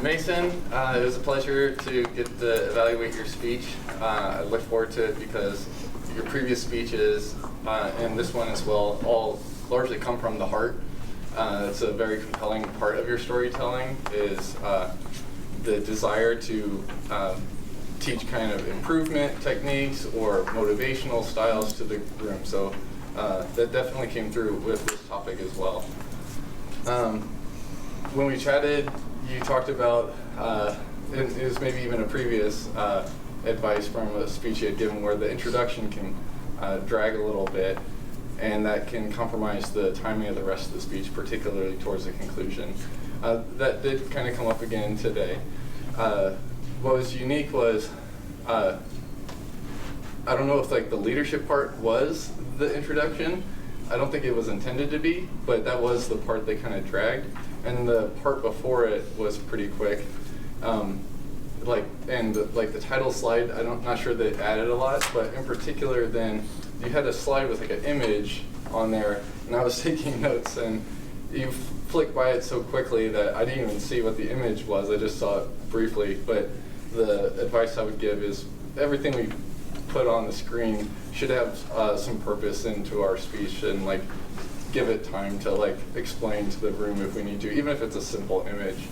Mason, it was a pleasure to get to evaluate your speech. I look forward to it because your previous speeches and this one as well all largely come from the heart. It's a very compelling part of your storytelling is the desire to teach kind of improvement techniques or motivational styles to the room. So that definitely came through with this topic as well. When we chatted, you talked about, it was maybe even a previous advice from a speech you had given where the introduction can drag a little bit, and that can compromise the timing of the rest of the speech, particularly towards the conclusion. That did kind of come up again today. What was unique was, I don't know if like the leadership part was the introduction. I don't think it was intended to be, but that was the part that kind of dragged. And the part before it was pretty quick. The title slide, I'm not sure that it added a lot, but in particular then, you had a slide with like an image on there, and I was taking notes, and you flicked by it so quickly that I didn't even see what the image was. I just saw it briefly, but the advice I would give is everything we put on the screen should have some purpose into our speech, and like give it time to like explain to the room if we need to, even if it's a simple image.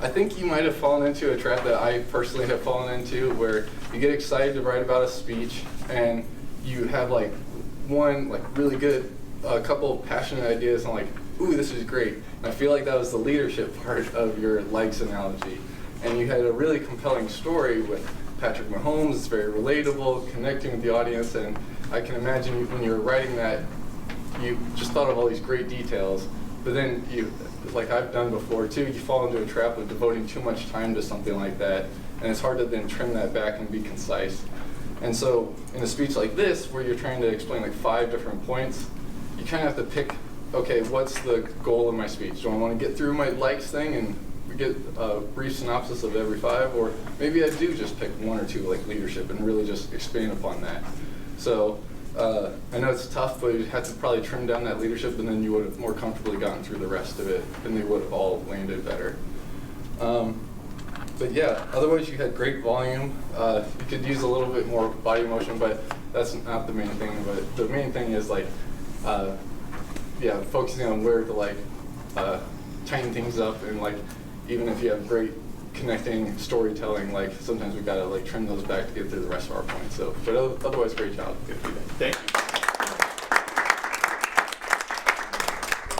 I think you might have fallen into a trap that I personally have fallen into, where you get excited to write about a speech and you have like one like really good, couple passionate ideas and like, ooh, this is great. And I feel like that was the leadership part of your likes analogy. And you had a really compelling story with Patrick Mahomes. It's very relatable, connecting with the audience, and I can imagine when you were writing that, you just thought of all these great details, but then you, like I've done before too, you fall into a trap of devoting too much time to something like that, and it's hard to then trim that back and be concise. And so in a speech like this, where you're trying to explain like 5 different points, you kind of have to pick, okay, what's the goal of my speech? Do I want to get through my likes thing and get a brief synopsis of every 5, or maybe I do just pick 1 or 2 like leadership and really just expand upon that. So I know it's tough, but you had to probably trim down that leadership, and then you would have more comfortably gotten through the rest of it, and they would have all landed better. But yeah, otherwise you had great volume. You could use a little bit more body motion, but that's not the main thing. But the main thing is like, focusing on where to like tighten things up, and like even if you have great connecting storytelling, like sometimes we gotta like trim those back to get through the rest of our points. So, but otherwise, great job. Good feedback. Thank you.